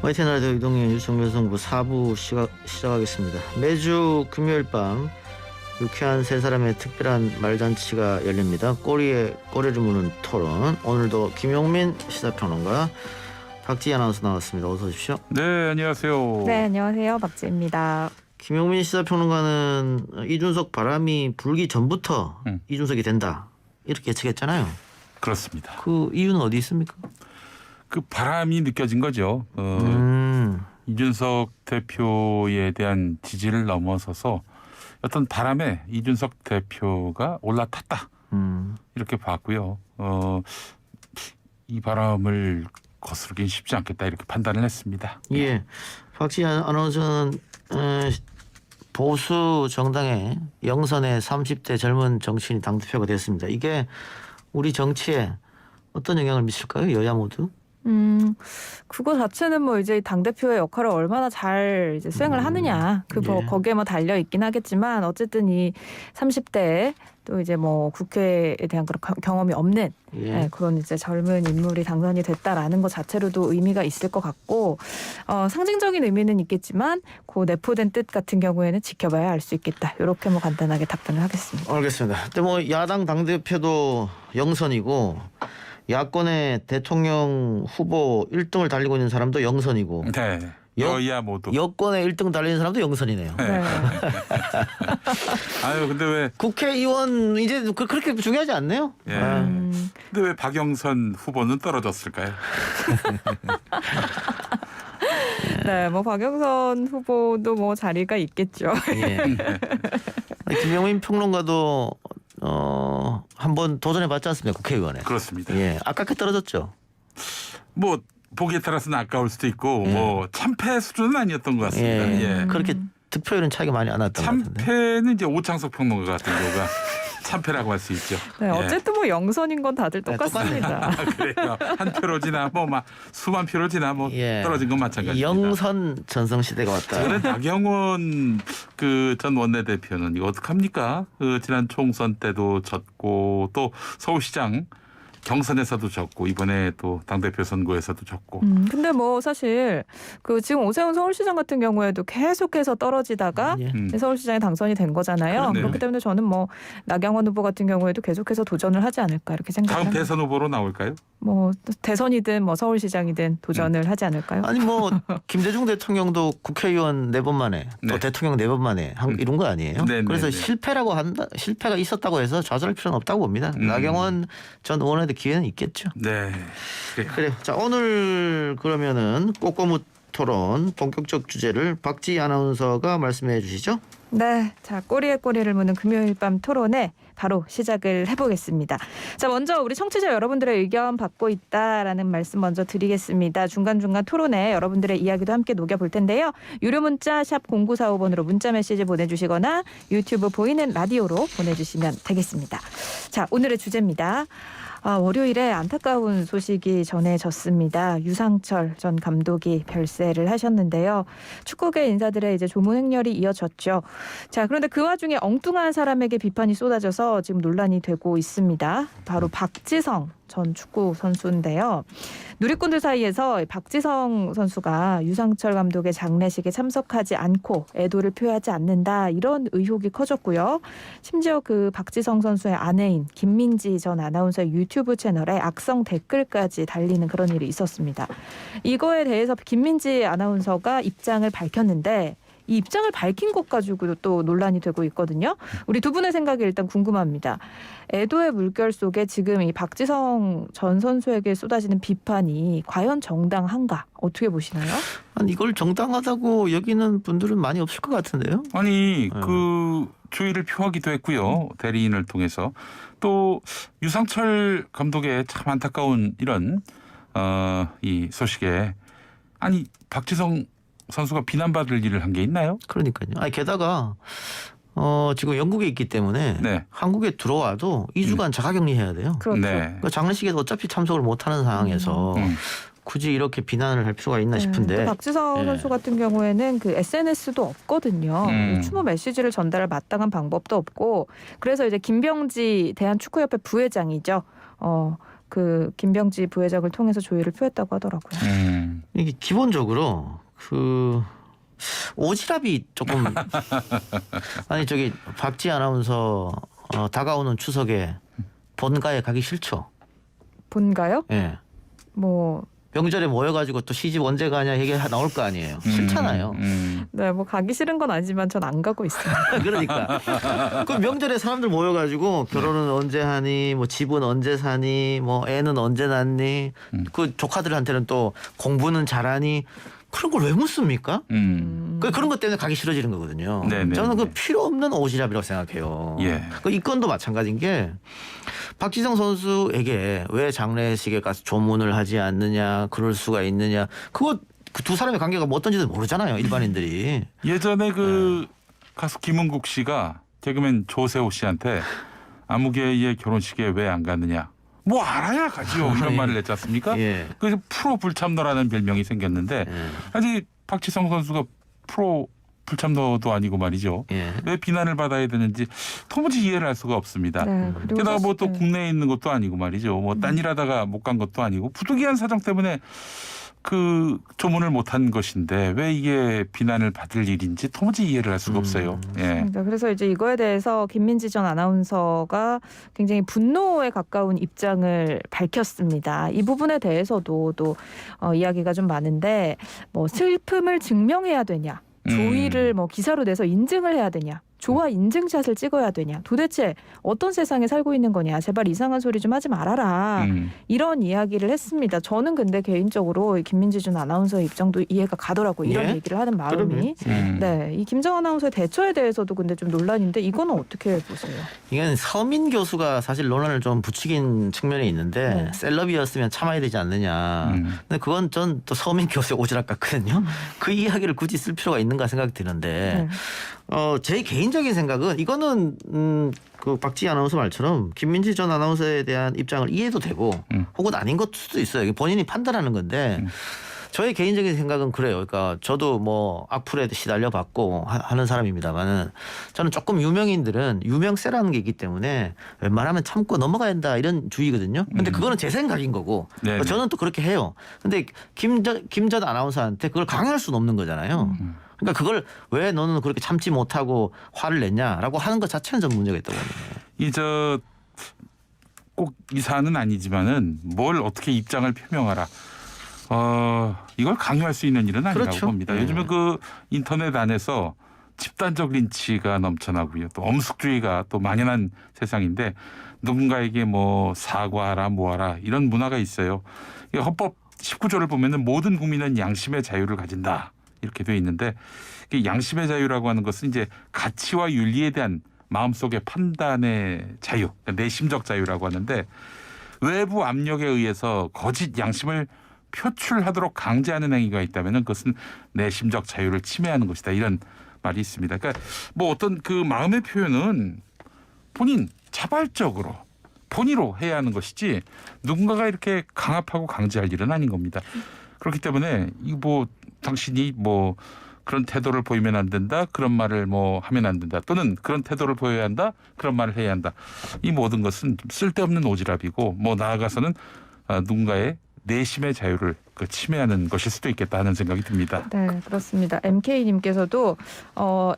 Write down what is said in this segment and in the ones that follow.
YTN 라디오 이동현 유승민성부 4부 시작하겠습니다. 매주 금요일 밤 유쾌한 세 사람의 특별한 말잔치가 열립니다. 꼬리에 꼬리를 무는 토론. 오늘도 김용민 시사평론가, 박지희 아나운서 나왔습니다. 어서 오십시오. 네, 안녕하세요. 네, 안녕하세요. 박지입니다. 김용민 시사평론가는 이준석 바람이 불기 전부터 이준석이 된다, 이렇게 예측했잖아요. 그렇습니다. 그 이유는 어디 있습니까? 그 바람이 느껴진 거죠. 이준석 대표에 대한 지지를 넘어서서 어떤 바람에 이준석 대표가 올라탔다. 이렇게 봤고요. 이 바람을 거스르긴 쉽지 않겠다, 이렇게 판단을 했습니다. 예, 박지희 아나운서는 보수 정당의 영선의 30대 젊은 정치인이 당대표가 됐습니다. 이게 우리 정치에 어떤 영향을 미칠까요? 여야 모두? 그거 자체는 뭐 이제 당대표의 역할을 얼마나 잘 이제 수행을 하느냐, 예. 거기에 뭐 달려 있긴 하겠지만, 어쨌든 이 30대에 또 이제 뭐 국회에 대한 그런 경험이 없는 그런 이제 젊은 인물이 당선이 됐다라는 것 자체로도 의미가 있을 것 같고, 상징적인 의미는 있겠지만 그 내포된 뜻 같은 경우에는 지켜봐야 알 수 있겠다. 이렇게 뭐 간단하게 답변을 하겠습니다. 알겠습니다. 근데 뭐 야당 당대표도 영선이고 야권의 대통령 후보 1등을 달리고 있는 사람도 영선이고, 네, 여야 모두. 여권의 1등 달리는 사람도 영선이네요. 네. 아유, 근데 왜? 국회의원 이제 그렇게 중요하지 않네요. 예. 근데 왜 박영선 후보는 떨어졌을까요? 네, 뭐 박영선 후보도 뭐 자리가 있겠죠. 예. 김용민 평론가도 한번 도전해봤지 않습니까, 국회의원에? 그렇습니다. 예, 아깝게 떨어졌죠. 뭐 보기에 따라서는 아까울 수도 있고, 뭐 참패 수준은 아니었던 것 같습니다. 예. 그렇게 득표율은 차이가 많이 안 났던 것 같은데. 참패는 이제 오창석 평론가 같은 경우가 참패라고 할 수 있죠. 네, 어쨌든 뭐 영선인 건 다들 똑같습니다. 아, 그래요. 한 표로 지나 뭐 막 수만 표로 지나 뭐 떨어진 건 마찬가지입니다. 영선 전성 시대가 왔다. 그래, 나경원 그 전 원내대표는 이거 어떡합니까? 그 지난 총선 때도 졌고, 또 서울시장 경선에서도 졌고, 이번에 또 당대표 선거에서도 졌고. 근데 뭐 사실 그 지금 오세훈 서울시장 같은 경우에도 계속해서 떨어지다가 서울시장에 당선이 된 거잖아요. 그러네요. 그렇기 때문에 저는 뭐 나경원 후보 같은 경우에도 계속해서 도전을 하지 않을까, 이렇게 다음 생각합니다. 대선 후보로 나올까요? 뭐 대선이든 뭐 서울시장이든 도전을 하지 않을까요? 아니 뭐 김대중 대통령도 국회의원 4번 만에, 또 네. 대통령 4번 만에 이런 거 아니에요? 네, 그래서 네, 네. 실패가 있었다고 해서 좌절할 필요는 없다고 봅니다. 나경원 전 의원에도 기회는 있겠죠. 네. 그래요. 자, 오늘 그러면은 꼬꼬무 토론 본격적 주제를 박지희 아나운서가 말씀해 주시죠. 네, 자, 꼬리에 꼬리를 무는 금요일 밤 토론에 바로 시작을 해보겠습니다. 자, 먼저 우리 청취자 여러분들의 의견 받고 있다라는 말씀 먼저 드리겠습니다. 중간중간 토론에 여러분들의 이야기도 함께 녹여볼 텐데요. 유료 문자 샵 0945번으로 문자 메시지 보내주시거나 유튜브 보이는 라디오로 보내주시면 되겠습니다. 자, 오늘의 주제입니다. 월요일에 안타까운 소식이 전해졌습니다. 유상철 전 감독이 별세를 하셨는데요. 축구계 인사들의 이제 조문 행렬이 이어졌죠. 자, 그런데 그 와중에 엉뚱한 사람에게 비판이 쏟아져서 지금 논란이 되고 있습니다. 바로 박지성 전 축구 선수인데요. 누리꾼들 사이에서 박지성 선수가 유상철 감독의 장례식에 참석하지 않고 애도를 표하지 않는다, 이런 의혹이 커졌고요. 심지어 그 박지성 선수의 아내인 김민지 전 아나운서의 유튜브 채널에 악성 댓글까지 달리는 그런 일이 있었습니다. 이거에 대해서 김민지 아나운서가 입장을 밝혔는데, 이 입장을 밝힌 것 가지고도 또 논란이 되고 있거든요. 우리 두 분의 생각이 일단 궁금합니다. 애도의 물결 속에 지금 이 박지성 전 선수에게 쏟아지는 비판이 과연 정당한가, 어떻게 보시나요? 아니, 이걸 정당하다고 여기는 분들은 많이 없을 것 같은데요. 아니, 그 주의를 표하기도 했고요. 대리인을 통해서. 또 유상철 감독의 참 안타까운 이런 이 소식에, 아니, 박지성 선수가 비난받을 일을 한 게 있나요? 그러니까요. 아니, 게다가 지금 영국에 있기 때문에 네. 한국에 들어와도 2주간 자가격리해야 돼요. 그렇죠. 네. 그러니까 장례식에도 어차피 참석을 못하는 상황에서 굳이 이렇게 비난을 할 필요가 있나 싶은데. 또 박지성 선수 같은 경우에는 그 SNS도 없거든요. 추모 메시지를 전달할 마땅한 방법도 없고, 그래서 이제 김병지 대한축구협회 부회장이죠. 그 김병지 부회장을 통해서 조의를 표했다고 하더라고요. 이게 기본적으로 그 오지랖이 조금 아니 저기 박지 아나운서 다가오는 추석에 본가에 가기 싫죠. 본가요? 예. 뭐 명절에 모여가지고 또 시집 언제 가냐 얘기 나올 거 아니에요. 싫잖아요. 네, 뭐 가기 싫은 건 아니지만 전 안 가고 있어요. 그러니까 그 명절에 사람들 모여가지고 결혼은 언제 하니, 뭐 집은 언제 사니, 뭐 애는 언제 낳니, 그 조카들한테는 또 공부는 잘하니 그런 걸 왜 묻습니까? 그런 것 때문에 가기 싫어지는 거거든요. 네네. 저는 그 필요 없는 오지랖이라고 생각해요. 예. 그 이 건도 마찬가지인 게 박지성 선수에게 왜 장례식에 가서 조문을 하지 않느냐, 그럴 수가 있느냐, 그거 그 두 사람의 관계가 뭐 어떤지도 모르잖아요, 일반인들이. 예전에 그 가수 김은국 씨가 개그맨 조세호 씨한테 아무개의 결혼식에 왜 안 갔느냐. 뭐 알아야 가지요. 이런 말을 했지 않습니까? 예. 그래서 프로 불참너라는 별명이 생겼는데 아직 박지성 선수가 프로 불참너도 아니고 말이죠. 예. 왜 비난을 받아야 되는지 도무지 이해를 할 수가 없습니다. 네, 그리고 게다가 뭐 또 사실- 국내에 있는 것도 아니고 말이죠. 뭐 딴 일하다가 못 간 것도 아니고 부득이한 사정 때문에 그 조문을 못한 것인데 왜 이게 비난을 받을 일인지 도무지 이해를 할 수가 없어요. 예. 맞습니다. 그래서 이제 이거에 대해서 김민지 전 아나운서가 굉장히 분노에 가까운 입장을 밝혔습니다. 이 부분에 대해서도 또 이야기가 좀 많은데 뭐 슬픔을 증명해야 되냐, 조의를 뭐 기사로 내서 인증을 해야 되냐, 조화 인증샷을 찍어야 되냐, 도대체 어떤 세상에 살고 있는 거냐, 제발 이상한 소리 좀 하지 말아라. 이런 이야기를 했습니다. 저는 근데 개인적으로 김민지 전 아나운서의 입장도 이해가 가더라고요. 이런 예? 얘기를 하는 마음이. 네, 이 김정 아나운서의 대처에 대해서도 근데 좀 논란인데 이거는 어떻게 보세요? 이건 서민 교수가 사실 논란을 좀 부추긴 측면이 있는데 네. 셀럽이었으면 참아야 되지 않느냐. 근데 그건 전 또 서민 교수의 오지랖 같거든요. 그 이야기를 굳이 쓸 필요가 있는가 생각이 드는데 네. 제 개인적인 생각은 이거는 그 박지 아나운서 말처럼 김민지 전 아나운서에 대한 입장을 이해도 되고 혹은 아닌 것 수도 있어요. 이게 본인이 판단하는 건데 저의 개인적인 생각은 그래요. 그러니까 저도 뭐 악플에 시달려 받고 하는 사람입니다만은 저는 조금 유명인들은 유명세라는 게 있기 때문에 웬만하면 참고 넘어가야 한다 이런 주의거든요. 근데 그거는 제 생각인 거고 네네. 저는 또 그렇게 해요. 근데 김 전 아나운서한테 그걸 강요할 수는 없는 거잖아요. 그러니까 그걸 왜 너는 그렇게 참지 못하고 화를 냈냐라고 하는 것 자체는 좀 문제가 있다고 봅니다. 꼭 이 사안은 아니지만은 뭘 어떻게 입장을 표명하라. 이걸 강요할 수 있는 일은 아니라고 그렇죠. 봅니다. 네. 요즘에 그 인터넷 안에서 집단적 린치가 넘쳐나고요. 또 엄숙주의가 또 만연한 세상인데 누군가에게 뭐 사과하라 뭐하라 이런 문화가 있어요. 헌법 19조를 보면은 모든 국민은 양심의 자유를 가진다. 이렇게 돼 있는데 양심의 자유라고 하는 것은 이제 가치와 윤리에 대한 마음속의 판단의 자유, 그러니까 내심적 자유라고 하는데 외부 압력에 의해서 거짓 양심을 표출하도록 강제하는 행위가 있다면 그것은 내심적 자유를 침해하는 것이다. 이런 말이 있습니다. 그러니까 뭐 어떤 그 마음의 표현은 본인 자발적으로 본의로 해야 하는 것이지 누군가가 이렇게 강압하고 강제할 일은 아닌 겁니다. 그렇기 때문에 이거 뭐 당신이 뭐 그런 태도를 보이면 안 된다. 그런 말을 뭐 하면 안 된다. 또는 그런 태도를 보여야 한다. 그런 말을 해야 한다. 이 모든 것은 좀 쓸데없는 오지랖이고 뭐 나아가서는 누군가의 내심의 자유를 침해하는 것일 수도 있겠다 하는 생각이 듭니다. 네, 그렇습니다. MK님께서도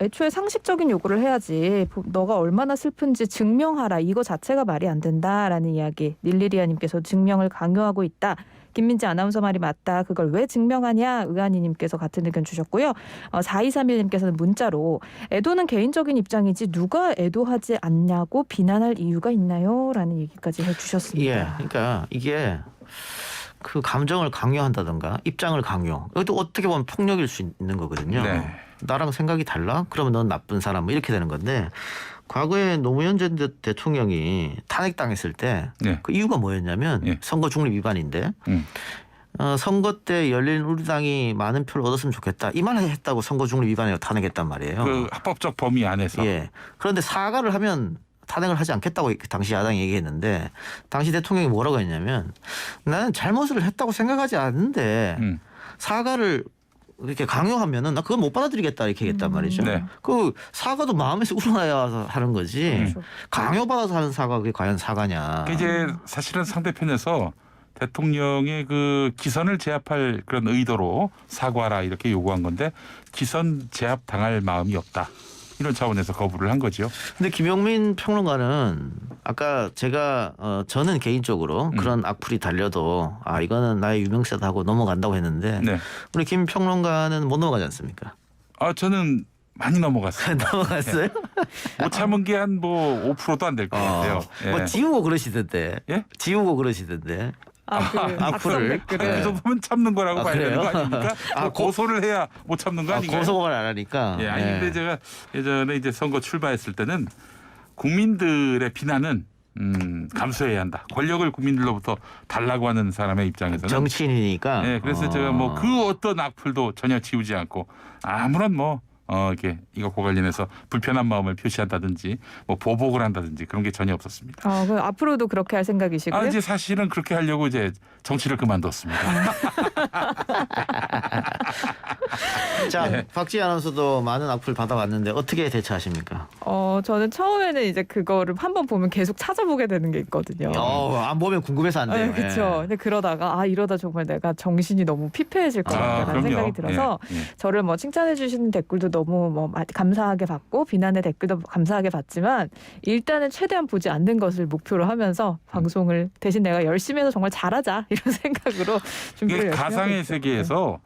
애초에 상식적인 요구를 해야지 너가 얼마나 슬픈지 증명하라. 이거 자체가 말이 안 된다라는 이야기. 닐리리아님께서 증명을 강요하고 있다. 김민지 아나운서 말이 맞다. 그걸 왜 증명하냐. 의한이님께서 같은 의견 주셨고요. 4231님께서는 문자로 애도는 개인적인 입장이지 누가 애도하지 않냐고 비난할 이유가 있나요? 라는 얘기까지 해주셨습니다. 예, 그러니까 이게 그 감정을 강요한다든가 입장을 강요. 이것도 어떻게 보면 폭력일 수 있는 거거든요. 네. 나랑 생각이 달라? 그러면 넌 나쁜 사람 뭐 이렇게 되는 건데 과거에 노무현 전 대통령이 탄핵당했을 때 그 네. 이유가 뭐였냐면 네. 선거 중립 위반인데 선거 때 열린우리당이 많은 표를 얻었으면 좋겠다. 이 말을 했다고 선거 중립 위반이라고 탄핵했단 말이에요. 그 합법적 범위 안에서. 예. 그런데 사과를 하면 탄핵을 하지 않겠다고 당시 야당이 얘기했는데 당시 대통령이 뭐라고 했냐면 나는 잘못을 했다고 생각하지 않는데 사과를 이렇게 강요하면은 나 그건 못 받아들이겠다 이렇게 얘기했단 말이죠. 네. 그 사과도 마음에서 우러나야 하는 거지. 그렇죠. 강요받아서 하는 사과 그게 과연 사과냐. 이제 사실은 상대편에서 대통령의 그 기선을 제압할 그런 의도로 사과라 이렇게 요구한 건데 기선 제압 당할 마음이 없다. 이런 차원에서 거부를 한 거죠. 근데 김용민 평론가는 아까 제가 저는 개인적으로 그런 악플이 달려도 이거는 나의 유명세다 하고 넘어간다고 했는데 네. 우리 김 평론가는 못 넘어가지 않습니까? 저는 많이 넘어갔어요. 넘어갔어요? 못 참은 게 한 뭐 5%도 안 될 것 같아요. 뭐 지우고 그러시던데. 예? 지우고 그러시던데. 악성 악플을. 댓글을. 그 정도면 참는 거라고 봐야 되는 거 그래요? 아닙니까? 뭐 고소를 해야 못 참는 거 아닌가요? 고소를 안 하니까. 예, 아니 근데 제가 예전에 이제 선거 출마했을 때는 국민들의 비난은 감수해야 한다. 권력을 국민들로부터 달라고 하는 사람의 입장에서는 정치인이니까. 예, 그래서 제가 뭐 그 어떤 악플도 전혀 지우지 않고 아무런 뭐 이렇게 이것과 관련해서 불편한 마음을 표시한다든지 뭐 보복을 한다든지 그런 게 전혀 없었습니다. 그럼 앞으로도 그렇게 할 생각이시고요? 이제 사실은 그렇게 하려고 이제 정치를 그만뒀습니다. 자, 박지희 아나운서도 많은 악플 받아왔는데 어떻게 대처하십니까? 저는 처음에는 이제 그거를 한번 보면 계속 찾아보게 되는 게 있거든요. 안 보면 궁금해서 안 돼요. 그렇죠. 근데 그러다가 이러다 정말 내가 정신이 너무 피폐해질 것 같다는 생각이 들어서 저를 뭐 칭찬해 주시는 댓글도 너무 뭐 감사하게 받고 비난의 댓글도 감사하게 받지만 일단은 최대한 보지 않는 것을 목표로 하면서 방송을 대신 내가 열심히 해서 정말 잘하자 이런 생각으로 준비를 열심히 하고 가상의 있어요. 세계에서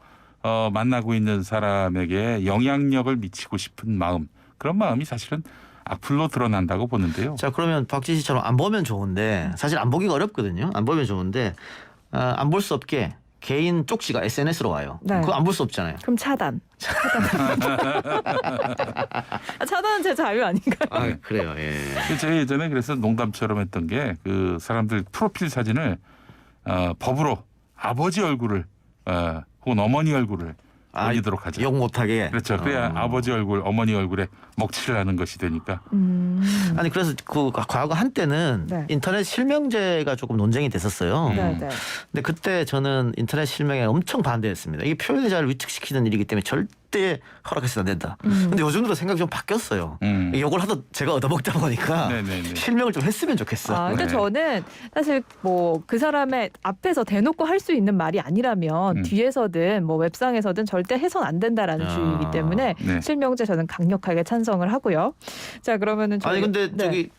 만나고 있는 사람에게 영향력을 미치고 싶은 마음 그런 마음이 사실은 악플로 드러난다고 보는데요. 자, 그러면 박지희 씨처럼 안 보면 좋은데 사실 안 보기가 어렵거든요. 안 보면 좋은데 안 볼 수 없게 개인 쪽지가 SNS로 와요. 네. 그거 안 볼 수 없잖아요. 그럼 차단은 제 자유 아닌가요? 그래요. 예. 제가 예전에 그래서 농담처럼 했던 게 그 사람들 프로필 사진을 법으로 아버지 얼굴을 혹은 어머니 얼굴을 올리도록 하죠. 욕 못하게. 그렇죠. 그래야 아버지 얼굴, 어머니 얼굴에 먹칠을 하는 것이 되니까. 아니 그래서 그 과거 한때는 네. 인터넷 실명제가 조금 논쟁이 됐었어요. 네. 근데 그때 저는 인터넷 실명에 엄청 반대했습니다. 이게 표현의 자유를 위축시키는 일이기 때문에 절대 허락해서는 안 된다. 근데 요즘 들어 생각이 좀 바뀌었어요. 욕을 하도 제가 얻어먹다 보니까 네네네. 실명을 좀 했으면 좋겠어. 근데 네. 저는 사실 뭐 그 사람의 앞에서 대놓고 할 수 있는 말이 아니라면 뒤에서든 뭐 웹상에서든 절대 해선 안 된다라는 주의이기 때문에 네. 실명제 저는 강력하게 찬성을 하고요. 자, 그러면은 아니 근데 네. 저기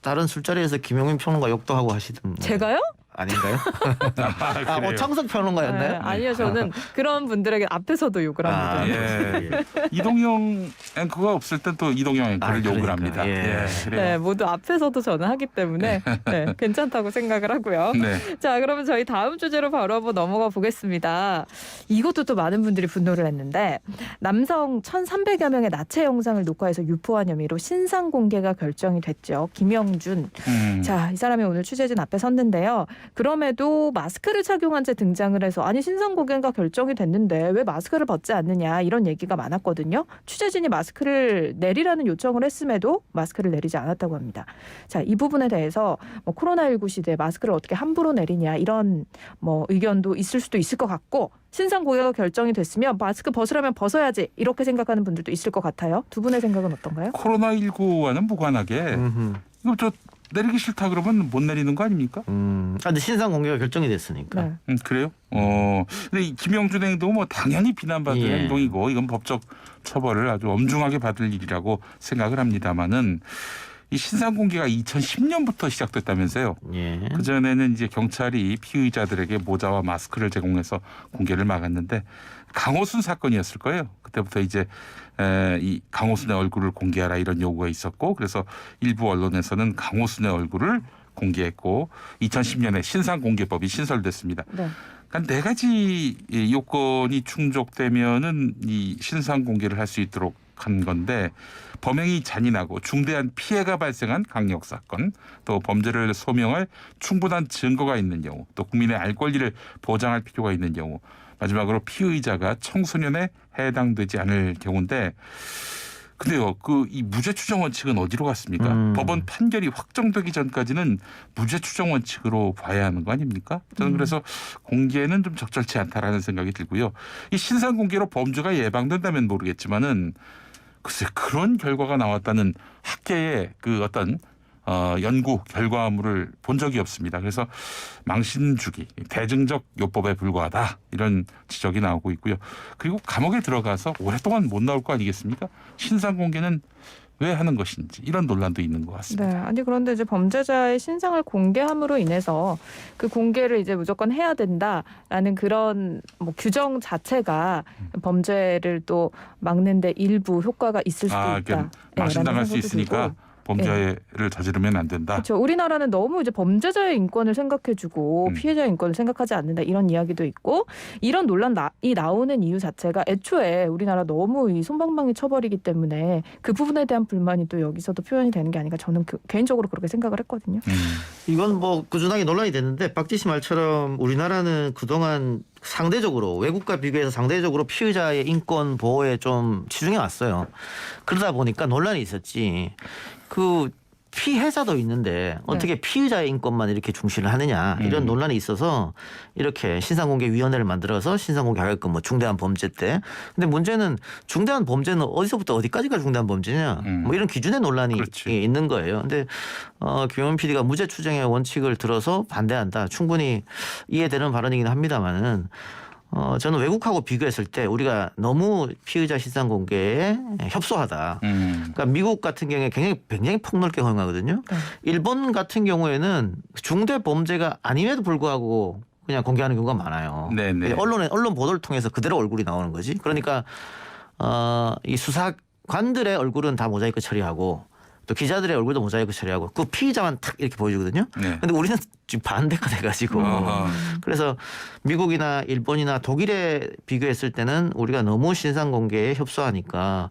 다른 술자리에서 김용민 평론가 욕도 하고 하시던데. 제가요? 아닌가요? 그래요? 오창석 평론가였나요? 네, 아니요, 저는 그런 분들에게 앞에서도 욕을 합니다. 예. 이동영 앵커가 없을 땐 또 이동영 앵커를 욕을 그러니까. 합니다. 예. 그래요. 네, 모두 앞에서도 저는 하기 때문에 괜찮다고 생각을 하고요. 네. 자, 그러면 저희 다음 주제로 바로 한번 넘어가 보겠습니다. 이것도 또 많은 분들이 분노를 했는데 남성 1,300여 명의 나체 영상을 녹화해서 유포한 혐의로 신상 공개가 결정이 됐죠. 김영준. 자, 이 사람이 오늘 취재진 앞에 섰는데요. 그럼에도 마스크를 착용한 채 등장을 해서 아니 신상 공개가 결정이 됐는데 왜 마스크를 벗지 않느냐 이런 얘기가 많았거든요. 취재진이 마스크를 내리라는 요청을 했음에도 마스크를 내리지 않았다고 합니다. 자, 이 부분에 대해서 뭐 코로나19 시대에 마스크를 어떻게 함부로 내리냐 이런 뭐 의견도 있을 수도 있을 것 같고 신상 공개가 결정이 됐으면 마스크 벗으라면 벗어야지 이렇게 생각하는 분들도 있을 것 같아요. 두 분의 생각은 어떤가요? 코로나19와는 무관하게 이거 저 내리기 싫다 그러면 못 내리는 거 아닙니까? 근데 신상 공개가 결정이 됐으니까. 네. 그래요? 근데 이 김영준 행동 뭐 당연히 비난받을 예. 행동이고 이건 법적 처벌을 아주 엄중하게 받을 일이라고 생각을 합니다만은 이 신상 공개가 2010년부터 시작됐다면서요. 예. 그 전에는 이제 경찰이 피의자들에게 모자와 마스크를 제공해서 공개를 막았는데 강호순 사건이었을 거예요. 그때부터 이제 이 강호순의 얼굴을 공개하라 이런 요구가 있었고 그래서 일부 언론에서는 강호순의 얼굴을 공개했고 2010년에 신상 공개법이 신설됐습니다. 네. 그러니까 네 가지 요건이 충족되면은 이 신상 공개를 할 수 있도록 한 건데 범행이 잔인하고 중대한 피해가 발생한 강력 사건, 또 범죄를 소명할 충분한 증거가 있는 경우, 또 국민의 알 권리를 보장할 필요가 있는 경우, 마지막으로 피의자가 청소년에 해당되지 않을 경우인데, 근데요, 이 무죄 추정 원칙은 어디로 갔습니까? 법원 판결이 확정되기 전까지는 무죄 추정 원칙으로 봐야 하는 거 아닙니까? 저는 그래서 공개는 좀 적절치 않다라는 생각이 들고요. 이 신상 공개로 범죄가 예방된다면 모르겠지만은 글쎄 그런 결과가 나왔다는 학계의 그 어떤 연구 결과물을 본 적이 없습니다. 그래서 망신주기, 대증적 요법에 불과하다 이런 지적이 나오고 있고요. 그리고 감옥에 들어가서 오랫동안 못 나올 거 아니겠습니까? 신상 공개는 왜 하는 것인지 이런 논란도 있는 것 같습니다. 네, 아니 그런데 이제 범죄자의 신상을 공개함으로 인해서 그 공개를 이제 무조건 해야 된다라는 그런 뭐 규정 자체가 범죄를 또 막는데 일부 효과가 있을 수도 있다. 망신당할 수 있으니까 범죄를 저지르면 안 된다. 그렇죠. 우리나라는 너무 이제 범죄자의 인권을 생각해주고 피해자의 인권을 생각하지 않는다 이런 이야기도 있고 이런 논란이 나오는 이유 자체가 애초에 우리나라 너무 이 솜방망이 쳐버리기 때문에 그 부분에 대한 불만이 또 여기서도 표현이 되는 게 아닌가 저는 개인적으로 그렇게 생각을 했거든요. 이건 뭐 꾸준하게 논란이 됐는데 박지 씨 말처럼 우리나라는 그동안 상대적으로 외국과 비교해서 상대적으로 피의자의 인권 보호에 좀 치중해 왔어요. 그러다 보니까 논란이 있었지. 그 피해자도 있는데 어떻게 피의자의 인권만 이렇게 중시를 하느냐 이런 논란이 있어서 이렇게 신상공개위원회를 만들어서 신상공개하게끔 뭐 중대한 범죄 때. 근데 문제는 중대한 범죄는 어디서부터 어디까지가 중대한 범죄냐 뭐 이런 기준의 논란이 그렇지. 있는 거예요. 근데 김용민 PD가 무죄 추정의 원칙을 들어서 반대한다. 충분히 이해되는 발언이긴 합니다만은. 저는 외국하고 비교했을 때 우리가 너무 피의자 신상 공개에 협소하다. 그러니까 미국 같은 경우에 굉장히 폭넓게 허용하거든요. 일본 같은 경우에는 중대 범죄가 아님에도 불구하고 그냥 공개하는 경우가 많아요. 네네. 언론 보도를 통해서 그대로 얼굴이 나오는 거지. 그러니까 이 수사관들의 얼굴은 다 모자이크 처리하고 또 기자들의 얼굴도 모자이크 처리하고 그 피의자만 탁 이렇게 보여주거든요. 그런데 우리는 지금 반대가 돼가지고 그래서 미국이나 일본이나 독일에 비교했을 때는 우리가 너무 신상 공개에 협소하니까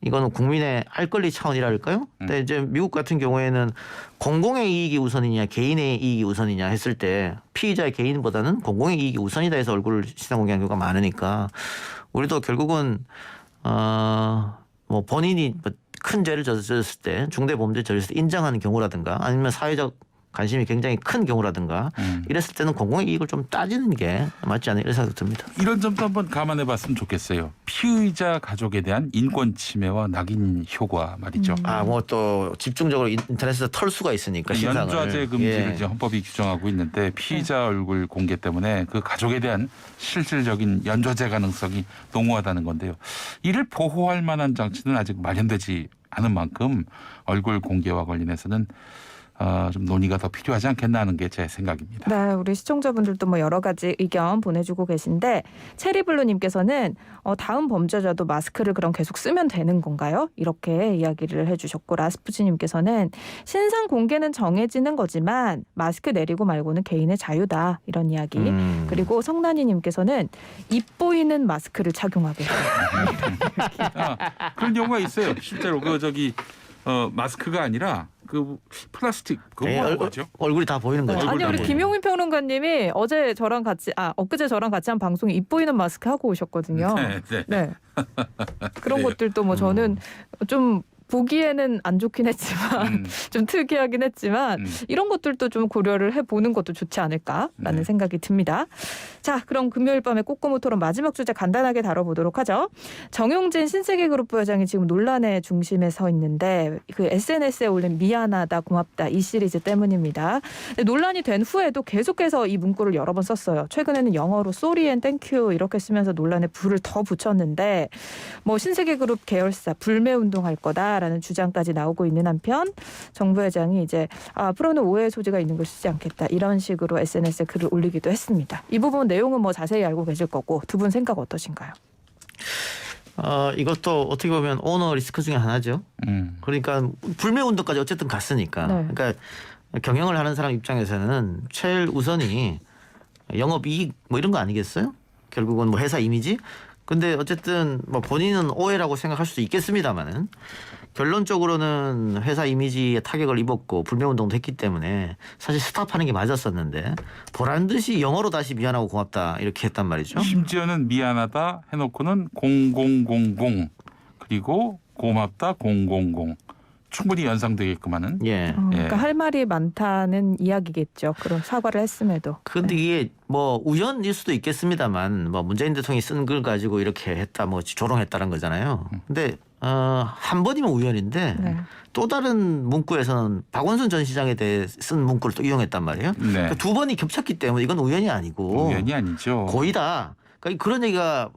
이거는 국민의 알 권리 차원이랄까요? 근데 이제 미국 같은 경우에는 공공의 이익이 우선이냐 개인의 이익이 우선이냐 했을 때 피의자의 개인보다는 공공의 이익이 우선이다 해서 얼굴을 신상 공개하는 경우가 많으니까 우리도 결국은 뭐 본인이 큰 죄를 저질렀을 때 중대 범죄를 저질렀을 때 인정하는 경우라든가 아니면 사회적 관심이 굉장히 큰 경우라든가 이랬을 때는 공공의 이익을 좀 따지는 게 맞지 않나 이런 생각이 듭니다. 이런 점도 한번 감안해 봤으면 좋겠어요. 피의자 가족에 대한 인권 침해와 낙인 효과 말이죠. 뭐 또 집중적으로 인터넷에서 털 수가 있으니까 신상을. 연좌제 금지를 이제 헌법이 규정하고 있는데 피의자 얼굴 공개 때문에 그 가족에 대한 실질적인 연좌제 가능성이 농후하다는 건데요. 이를 보호할 만한 장치는 아직 마련되지 않은 만큼 얼굴 공개와 관련해서는 좀 논의가 더 필요하지 않겠나 하는 게 제 생각입니다. 네, 우리 시청자분들도 뭐 여러 가지 의견 보내주고 계신데 체리블루님께서는 다음 범죄자도 마스크를 그럼 계속 쓰면 되는 건가요? 이렇게 이야기를 해주셨고 라스푸치님께서는 신상 공개는 정해지는 거지만 마스크 내리고 말고는 개인의 자유다 이런 이야기. 그리고 성난이님께서는 입 보이는 마스크를 착용하게 해요. 그런 경우가 있어요. 실제로 마스크가 아니라 그 플라스틱 그거 뭐죠? 얼굴이 다 보이는 거죠. 아니 우리 김용민 평론가님이 엊그제 저랑 같이 한 방송에 입 보이는 마스크 하고 오셨거든요. 네. 그런 것들도 뭐 저는 좀 보기에는 안 좋긴 했지만 좀 특이하긴 했지만 이런 것들도 좀 고려를 해보는 것도 좋지 않을까라는 생각이 듭니다. 자, 그럼 금요일 밤에 꼬꼬무 토론 마지막 주제 간단하게 다뤄보도록 하죠. 정용진 신세계그룹 부회장이 지금 논란의 중심에 서 있는데 그 SNS에 올린 미안하다 고맙다 이 시리즈 때문입니다. 논란이 된 후에도 계속해서 이 문구를 여러 번 썼어요. 최근에는 영어로 sorry and thank you 이렇게 쓰면서 논란에 불을 더 붙였는데 뭐 신세계그룹 계열사 불매운동할 거다 라는 주장까지 나오고 있는 한편 정 부회장이 이제 앞으로는 오해의 소지가 있는 걸 쓰지 않겠다 이런 식으로 SNS에 글을 올리기도 했습니다. 이 부분 내용은 뭐 자세히 알고 계실 거고 두 분 생각 어떠신가요? 이것도 어떻게 보면 오너 리스크 중에 하나죠. 그러니까 불매운동까지 어쨌든 갔으니까. 그러니까 경영을 하는 사람 입장에서는 제일 우선이 영업이익 뭐 이런 거 아니겠어요? 결국은 뭐 회사 이미지. 근데 어쨌든 뭐 본인은 오해라고 생각할 수도 있겠습니다만은 결론적으로는 회사 이미지에 타격을 입었고 불매운동도 했기 때문에 사실 스탑하는 게 맞았었는데 보란 듯이 영어로 다시 미안하고 고맙다 이렇게 했단 말이죠. 심지어는 미안하다 해놓고는 0000 그리고 고맙다 000 충분히 연상되게끔 하는. 예. 그러니까 할 말이 많다는 이야기겠죠. 그런 사과를 했음에도. 근데 이게 뭐 우연일 수도 있겠습니다만 뭐 문재인 대통령이 쓴 글 가지고 이렇게 했다 뭐 조롱했다는 거잖아요. 근데 한 번이면 우연인데 네. 또 다른 문구에서는 박원순 전 시장에 대해 쓴 문구를 또 이용했단 말이에요. 네. 그러니까 두 번이 겹쳤기 때문에 이건 우연이 아니고 우연이 아니죠. 고의다. 그러니까 그런 얘기가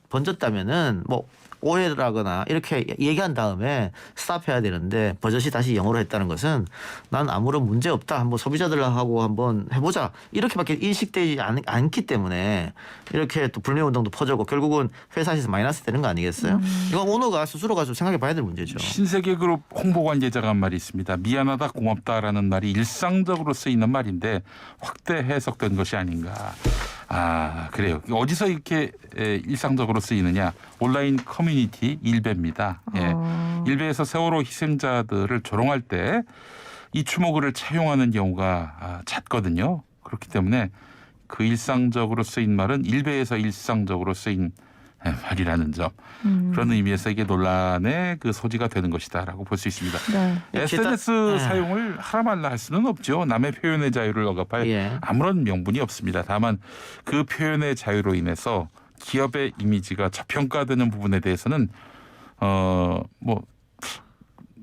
번졌다면은 뭐 오해라거나 이렇게 얘기한 다음에 스탑해야 되는데 버젓이 다시 영어로 했다는 것은 난 아무런 문제 없다. 한번 소비자들하고 한번 해보자. 이렇게밖에 인식되지 않기 때문에 이렇게 또 불매운동도 퍼져고 결국은 회사에서 마이너스 되는 거 아니겠어요? 이건 오너가 스스로가 좀 생각해 봐야 될 문제죠. 신세계그룹 홍보관계자가 한 말이 있습니다. 미안하다 고맙다라는 말이 일상적으로 쓰이는 말인데 확대 해석된 것이 아닌가. 아 그래요. 어디서 이렇게 일상적으로 쓰이느냐. 온라인 커뮤니티 일베입니다. 예. 일베에서 세월호 희생자들을 조롱할 때 이 추모글을 차용하는 경우가 잦거든요. 그렇기 때문에 그 일상적으로 쓰인 말은 일베에서 일상적으로 쓰인 말이라는 점. 그런 의미에서 이게 논란의 그 소지가 되는 것이다라고 볼 수 있습니다. 네. SNS 사용을 하라 말라 할 수는 없죠. 남의 표현의 자유를 억압할 아무런 명분이 없습니다. 다만 그 표현의 자유로 인해서 기업의 이미지가 저평가되는 부분에 대해서는 뭐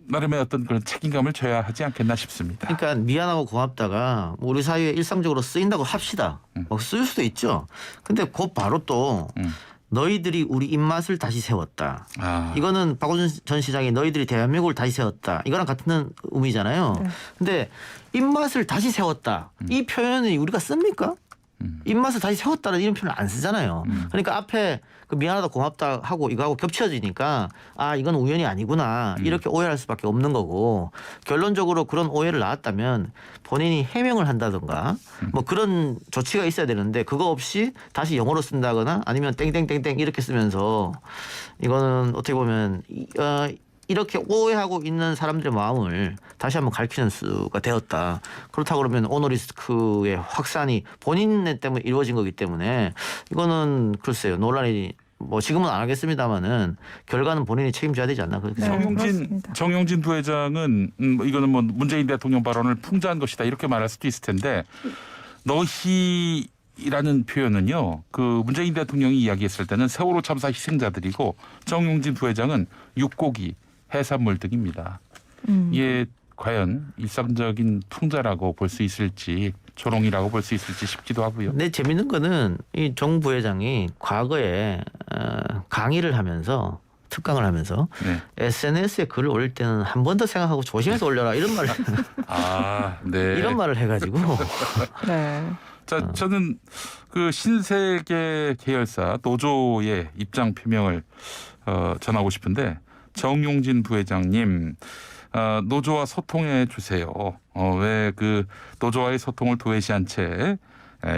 나름의 어떤 그런 책임감을 져야 하지 않겠나 싶습니다. 그러니까 미안하고 고맙다가 우리 사회에 일상적으로 쓰인다고 합시다. 뭐 쓰일 수도 있죠. 근데 곧 바로 또 너희들이 우리 입맛을 다시 세웠다. 이거는 박원순 전 시장이 너희들이 대한민국을 다시 세웠다. 이거랑 같은 의미잖아요. 네. 근데 입맛을 다시 세웠다. 이 표현을 우리가 씁니까? 입맛을 다시 세웠다는 이런 표현을 안 쓰잖아요. 그러니까 앞에 그 미안하다 고맙다 하고 이거하고 겹쳐지니까 아 이건 우연이 아니구나 이렇게 오해할 수밖에 없는 거고 결론적으로 그런 오해를 낳았다면 본인이 해명을 한다든가 뭐 그런 조치가 있어야 되는데 그거 없이 다시 영어로 쓴다거나 아니면 땡땡땡땡 이렇게 쓰면서 이거는 어떻게 보면 이렇게 오해하고 있는 사람들의 마음을 다시 한번 가르치는 수가 되었다. 그렇다고 그러면 오너리스크의 확산이 본인 때문에 이루어진 거기 때문에 이거는 글쎄요. 논란이 뭐 지금은 안 하겠습니다마는 결과는 본인이 책임져야 되지 않나 그렇게 생각합니다. 정용진 부회장은 이거는 뭐 문재인 대통령 발언을 풍자한 것이다 이렇게 말할 수도 있을 텐데 너희라는 표현은요. 그 문재인 대통령이 이야기했을 때는 세월호 참사 희생자들이고 정용진 부회장은 육고기 해산물 등입니다. 이게 과연 일상적인 풍자라고 볼 수 있을지 조롱이라고 볼 수 있을지 싶기도 하고요. 근데 재밌는 거는 이 정 부회장이 과거에 강의를 하면서 특강을 하면서 SNS에 글을 올릴 때는 한 번 더 생각하고 조심해서 올려라 이런 말을 네. 이런 말을 해가지고 네. 자 저는 그 신세계 계열사 노조의 입장 표명을 전하고 싶은데 정용진 부회장님 노조와 소통해 주세요. 왜 그 노조와의 소통을 도외시한 채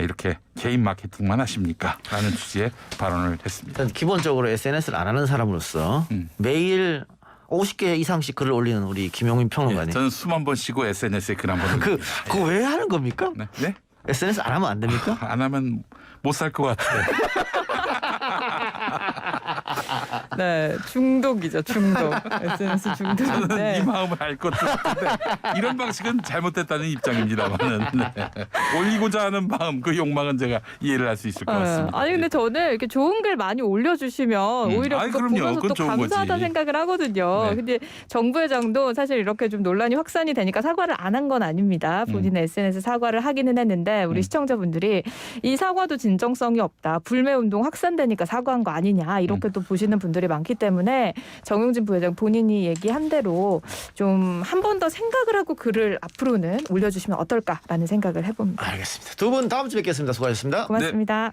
이렇게 개인 마케팅만 하십니까? 라는 취지의 발언을 했습니다. 일단 기본적으로 SNS를 안 하는 사람으로서 매일 50개 이상씩 글을 올리는 우리 김용민 평론가님. 저는 수만 번 쉬고 SNS에 글 한 번 올립니다. 그거 왜 하는 겁니까? 네? SNS 안 하면 안 됩니까? 안 하면 못 살 것 같아요. 네, 중독이죠, 중독. SNS 저는 중독인데. 이 마음을 알 것도 같은데 이런 방식은 잘못됐다는 입장입니다만은 올리고자 하는 마음, 그 욕망은 제가 이해를 할 수 있을 것 같습니다. 아니 근데 저는 이렇게 좋은 글 많이 올려주시면 오히려 아니, 그거 그럼요. 보면서 또 그건 좋은 감사하다 거지. 생각을 하거든요. 네. 근데 정 부회장도 사실 이렇게 좀 논란이 확산이 되니까 사과를 안 한 건 아닙니다. 본인의 SNS 사과를 하기는 했는데 우리 시청자분들이 이 사과도 진정성이 없다. 불매운동 확산되니까 사과한 거 아니냐 이렇게 또 보시는 분들이 많기 때문에 정용진 부회장 본인이 얘기한 대로 좀 한 번 더 생각을 하고 글을 앞으로는 올려주시면 어떨까라는 생각을 해봅니다. 알겠습니다. 두 분 다음 주에 뵙겠습니다. 수고하셨습니다. 고맙습니다.